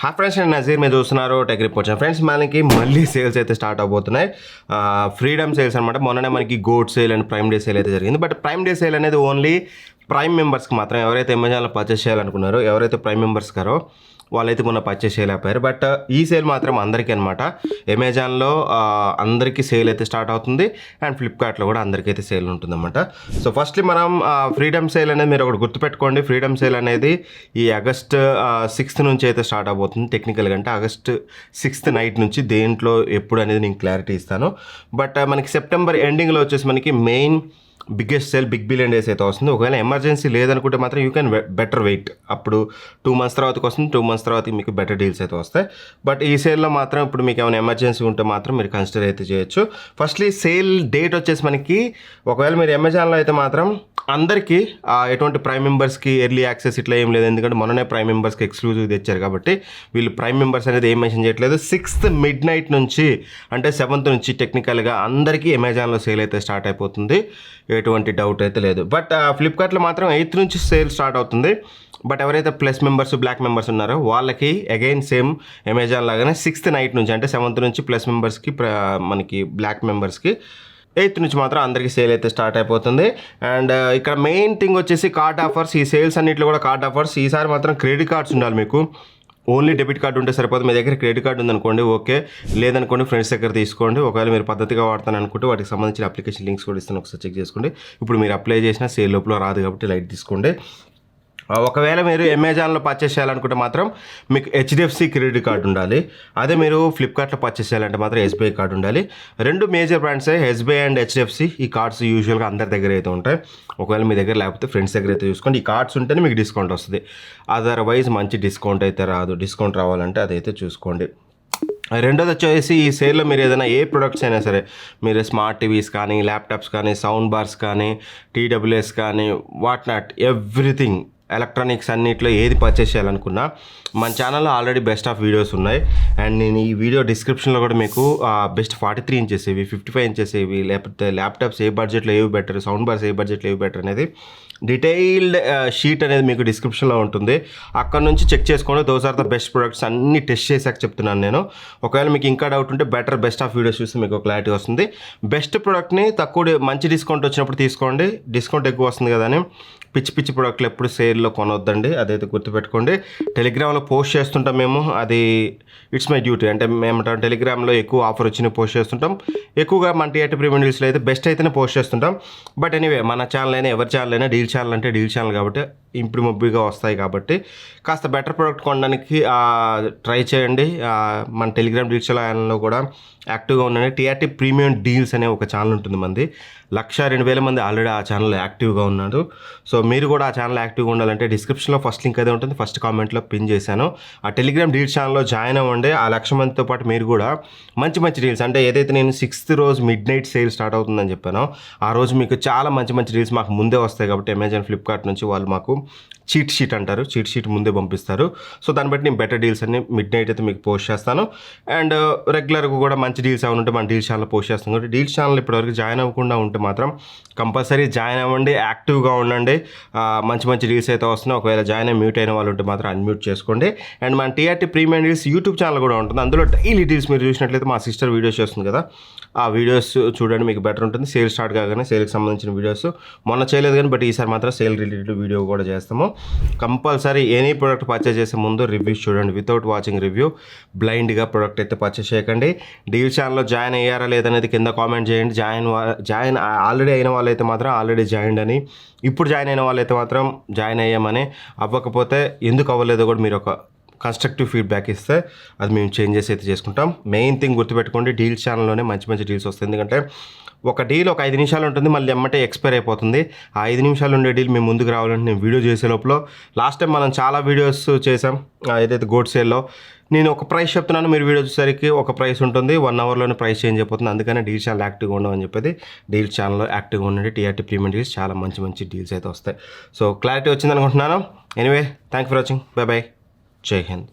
Hi friends, నేను నజీర్. మీరు చూస్తున్నారు టెక్ రిపోర్ట్స్. ఫ్రెండ్స్, మనకి మళ్ళీ సేల్స్ అయితే స్టార్ట్ అవబోతున్నాయి. ఫ్రీడమ్ సేల్స్ అనమాట. మొన్ననే మనకి గోడ్ sale and prime day sale అయితే జరిగింది. బట్ ప్రైమ్ డే సేల్ అనేది ఓన్లీ ప్రైమ్ మెంబర్స్కి మాత్రం. ఎవరైతే అమెజాన్లో పర్చేస్ చేయాలనుకున్నారో, ఎవరైతే ప్రైమ్ మెంబర్స్ కారో వాళ్ళైతే మొన్న పర్చేస్ చేయలేకపోయారు. బట్ ఈ సేల్ మాత్రం అందరికీ అనమాట. అమెజాన్లో అందరికీ సేల్ అయితే స్టార్ట్ అవుతుంది అండ్ ఫ్లిప్కార్ట్లో కూడా అందరికీ సేల్ ఉంటుందన్నమాట. సో ఫస్ట్లీ మనం ఫ్రీడమ్ సేల్ అనేది మీరు ఒకటి గుర్తుపెట్టుకోండి. ఫ్రీడమ్ సేల్ అనేది ఈ ఆగస్ట్ 6th నుంచి అయితే స్టార్ట్ అవబోతుంది. టెక్నికల్గా అంటే ఆగస్ట్ 6th నైట్ నుంచి. దేంట్లో ఎప్పుడు అనేది నేను క్లారిటీ ఇస్తాను. బట్ మనకి సెప్టెంబర్ ఎండింగ్లో వచ్చేసి మనకి main biggest sale big billion days అయితే వస్తుంది. ఒకవేళ ఎమర్జెన్సీ లేదనుకుంటే మాత్రం యూ కెన్ బెటర్ వెయిట్. అప్పుడు 2 months తర్వాతకి వస్తుంది. 2 months తర్వాత మీకు బెటర్ డీల్స్ అయితే వస్తాయి. బట్ ఈ సేల్లో మాత్రం ఇప్పుడు మీకు ఏమైనా ఎమర్జెన్సీ ఉంటే మాత్రం మీరు కన్సిడర్ అయితే చేయొచ్చు. ఫస్ట్లీ సేల్ డేట్ వచ్చేసి మనకి, ఒకవేళ మీరు అమెజాన్లో అయితే మాత్రం అందరికీ ఎటువంటి ప్రైమ్ మెంబర్స్కి ఎర్లీ యాక్సెస్ ఇట్లా ఏం లేదు. ఎందుకంటే మొన్ననే ప్రైమ్ మెంబర్స్కి ఎక్స్క్లూజివ్ తెచ్చారు కాబట్టి వీళ్ళు ప్రైమ్ మెంబర్స్ అనేది ఏం మెన్షన్ చేయట్లేదు. 6th midnight నుంచి అంటే 7th నుంచి టెక్నికల్గా అందరికీ అమెజాన్లో సేల్ అయితే స్టార్ట్ అయిపోతుంది. ఎటువంటి డౌట్ అయితే లేదు. బట్ ఫ్లిప్కార్ట్లో మాత్రం 8th నుంచి సేల్ స్టార్ట్ అవుతుంది. బట్ ఎవరైతే ప్లస్ మెంబర్స్, బ్లాక్ మెంబర్స్ ఉన్నారో వాళ్ళకి అగైన్ సేమ్ అమెజాన్ లాగానే 6th night నుంచి అంటే 7th నుంచి ప్లస్ మెంబర్స్కి, మనకి బ్లాక్ మెంబర్స్కి 8th నుంచి మాత్రం అందరికీ సేల్ అయితే స్టార్ట్ అయిపోతుంది. అండ్ ఇక్కడ మెయిన్ థింగ్ వచ్చేసి కార్డ్ ఆఫర్స్. ఈ సేల్స్ అన్నింటిలో కూడా కార్డ్ ఆఫర్స్. ఈసారి మాత్రం క్రెడిట్ కార్డ్స్ ఉండాలి మీకు. ఓన్లీ డెబిట్ కార్డు ఉంటే సరిపోదు. మీ దగ్గర క్రెడిట్ కార్డు ఉందనుకోండి ఓకే, లేదనుకోండి ఫ్రెండ్స్ దగ్గర తీసుకోండి. ఒకవేళ మీరు పద్ధతిగా వాడతాను అనుకుంటే వాటికి సంబంధించిన అప్లికేషన్ లింక్స్ కూడా ఇస్తాను, ఒకసారి చెక్ చేసుకోండి. ఇప్పుడు మీరు అప్లై చేసిన సేల్ లోపల రాదు కాబట్టి లైట్ తీసుకోండి. ఒకవేళ మీరు అమెజాన్లో పర్చేస్ చేయాలనుకుంటే మాత్రం మీకు హెచ్డిఎఫ్సి క్రెడిట్ కార్డు ఉండాలి. అదే మీరు ఫ్లిప్కార్ట్లో పర్చేస్ చేయాలంటే మాత్రం ఎస్బీఐ కార్డు ఉండాలి. 2 మేజర్ బ్రాండ్సే, ఎస్బీఐ అండ్ హెచ్డిఎఫ్సి. ఈ కార్డ్స్ యూజువల్గా అందరి దగ్గర అయితే ఉంటాయి. ఒకవేళ మీ దగ్గర లేకపోతే ఫ్రెండ్స్ దగ్గర అయితే చూసుకోండి. ఈ కార్డ్స్ ఉంటేనే మీకు డిస్కౌంట్ వస్తుంది. అదర్వైజ్ మంచి డిస్కౌంట్ అయితే రాదు. డిస్కౌంట్ రావాలంటే అదైతే చూసుకోండి. రెండోది వచ్చేసి ఈ సేల్లో మీరు ఏదైనా ఏ ప్రొడక్ట్స్ అయినా సరే, మీరు స్మార్ట్ టీవీస్ కానీ, ల్యాప్టాప్స్ కానీ, సౌండ్ బార్స్ కానీ, టీడబ్ల్యూఎస్ కానీ, వాట్ నాట్ ఎవ్రీథింగ్ ఎలక్ట్రానిక్స్ అన్నిట్లో ఏది పర్చేస్ చేయాలనుకున్నా మన ఛానల్లో ఆల్రెడీ బెస్ట్ ఆఫ్ వీడియోస్ ఉన్నాయి. అండ్ నేను ఈ వీడియో డిస్క్రిప్షన్లో కూడా మీకు బెస్ట్ 43 inches ఏవి, 55 inches ఏవి, లేకపోతే ల్యాప్టాప్స్ ఏ బడ్జెట్లో ఏవి బెటర్, సౌండ్ బార్స్ ఏ బడ్జెట్లో ఏవి బెటర్ అనేది డీటెయిల్డ్ షీట్ అనేది మీకు డిస్క్రిప్షన్లో ఉంటుంది. అక్కడ నుంచి చెక్ చేసుకోండి. Those are the best products. అన్ని టెస్ట్ చేసాక చెప్తున్నాను నేను. ఒకవేళ మీకు ఇంకా డౌట్ ఉంటే బెస్ట్ ఆఫ్ వీడియోస్ చూస్తే మీకు క్లారిటీ వస్తుంది. బెస్ట్ ప్రొడక్ట్ని మంచి డిస్కౌంట్ వచ్చినప్పుడు తీసుకోండి. డిస్కౌంట్ ఎక్కువ వస్తుంది కదా అని పిచ్చి ప్రొడక్ట్లు ఎప్పుడు సేల్లో కొనొద్దండి. అదైతే గుర్తుపెట్టుకోండి. టెలిగ్రామ్లో పోస్ట్ చేస్తుంటాం మేము. అది ఇట్స్ మై డ్యూటీ. అంటే మేము టెలిగ్రామ్లో ఎక్కువ ఆఫర్ వచ్చిన పోస్ట్ చేస్తుంటాం. ఎక్కువగా మన టీఆర్టీ ప్రీమియం డీల్స్లో అయితే బెస్ట్ అయితేనే పోస్ట్ చేస్తుంటాం. బట్ ఎనీవే, మన ఛానల్ అయినా ఎవరి ఛానల్ అయినా డీల్ ఛానల్ అంటే డీల్ ఛానల్ కాబట్టి ఇంప్రూవ్గా వస్తాయి. కాబట్టి కాస్త బెటర్ ప్రోడక్ట్ కొనడానికి ట్రై చేయండి. మన టెలిగ్రామ్ డీల్ ఛానల్లో కూడా యాక్టివ్గా ఉండండి. టీఆర్టీ ప్రీమియం డీల్స్ అనే ఒక ఛానల్ ఉంటుంది మంది. 1,02,000 మంది ఆల్రెడీ ఆ ఛానల్లో యాక్టివ్గా ఉన్నారు. సో మీరు కూడా ఆ ఛానల్ యాక్టివ్గా ఉండాలంటే డిస్క్రిప్షన్లో ఫస్ట్ లింక్ అదే ఉంటుంది. ఫస్ట్ కామెంట్లో పిన్ చేశాను. ఆ టెలిగ్రామ్ డీల్ ఛానల్లో జాయిన్ అవ్వండి. ఆ 1,00,000 మందితో పాటు మీరు కూడా మంచి డీల్స్, అంటే ఏదైతే నేను 6th రోజు midnight సేల్ స్టార్ట్ అవుతుందని చెప్పానో ఆ రోజు మీకు చాలా మంచి డీల్స్ మాకు ముందే వస్తాయి. కాబట్టి అమెజాన్, ఫ్లిప్కార్ట్ నుంచి వాళ్ళు మాకు చీట్ షీట్ అంటారు, చీట్ షీట్ ముందే పంపిస్తారు. సో దాన్ని బట్టి నేను బెటర్ డీల్స్ అన్ని midnight అయితే మీకు పోస్ట్ చేస్తాను. అండ్ రెగ్యులర్గా కూడా మంచి డీల్స్ ఏమైనా ఉంటే మన డీల్ ఛానల్ పోస్ట్ చేస్తాను. కాబట్టి డీల్ ఛానల్ ఇప్పటివరకు జాయిన్ అవ్వకుండా ఉంటే మాత్రం కంపల్సరీ జాయిన్ అవ్వండి. యాక్టివ్గా ఉండండి. మంచి డీల్స్ అయితే వస్తున్నాయి. ఒకవేళ జాయిన్ అయ్యి మ్యూట్ అయిన వాళ్ళు ఉంటే మాత్రం అన్మ్యూట్ చేసుకోండి. అండ్ మన TRT premium deals YouTube channel కూడా ఉంటుంది. అందులో డైలీ డీల్స్ మీరు చూసినట్లయితే మా సిస్టర్ వీడియోస్ చేస్తుంది కదా, ఆ వీడియోస్ చూడండి, మీకు బెటర్ ఉంటుంది. సేల్ స్టార్ట్ కాగానే సేల్కి సంబంధించిన వీడియోస్ మొన్న చేయలేదు కానీ, బట్ ఈసారి మాత్రం సేల్ రిలేటెడ్ వీడియో కూడా చేస్తాము. కంపల్సరీ ఎనీ ప్రోడక్ట్ పర్చేస్ చేసే ముందు రివ్యూస్ చూడండి. వితౌట్ వాచింగ్ రివ్యూ బ్లైండ్గా ప్రోడక్ట్ అయితే పర్చేస్ చేయకండి. డీల్ ఛానల్లో జాయిన్ అయ్యారా లేదనేది కింద కామెంట్ చేయండి. జాయిన్ ఆల్రెడీ అయిన వాళ్ళైతే మాత్రం ఆల్రెడీ జాయిన్ అని, ఇప్పుడు జాయిన్ అయిన వాళ్ళైతే మాత్రం జాయిన్ అయ్యామని, అవ్వకపోతే ఎందుకు అవ్వలేదో కూడా మీరు ఒక కన్స్ట్రక్టివ్ ఫీడ్బ్యాక్ ఇస్తే అది మేము చేంజెస్ అయితే చేసుకుంటాం. మెయిన్ థింగ్ గుర్తుపెట్టుకోండి, డీల్ ఛానల్లోనే మంచి డీల్స్ వస్తాయి. ఎందుకంటే ఒక డీల్ ఒక 5 నిమిషాలు ఉంటుంది, మళ్ళీ ఎమ్మటే ఎక్స్పైర్ అయిపోతుంది. ఆ 5 నిమిషాలు ఉండే డీల్ మేము ముందుకు రావాలంటే నేను వీడియో చేసే లోపల, లాస్ట్ టైం మనం చాలా వీడియోస్ చేసాం ఏదైతే గోడ్ సేల్లో. నేను ఒక ప్రైస్ చెప్తున్నాను, మీరు వీడియో చూసేసరికి ఒక ప్రైస్ ఉంటుంది, 1 hourలోనే ప్రైస్ చేంజ్ అయిపోతుంది. అందుకనే డీల్ ఛానల్ యాక్టివ్గా ఉండమని చెప్పేది. డీల్ ఛానల్లో యాక్టివ్గా ఉండండి. టీఆర్టీ ప్రీమియం డీల్స్ చాలా మంచి డీల్స్ అయితే వస్తాయి. సో క్లారిటీ వచ్చింది అనుకుంటున్నాను. Anyway, thank for watching. By. జై హింద్.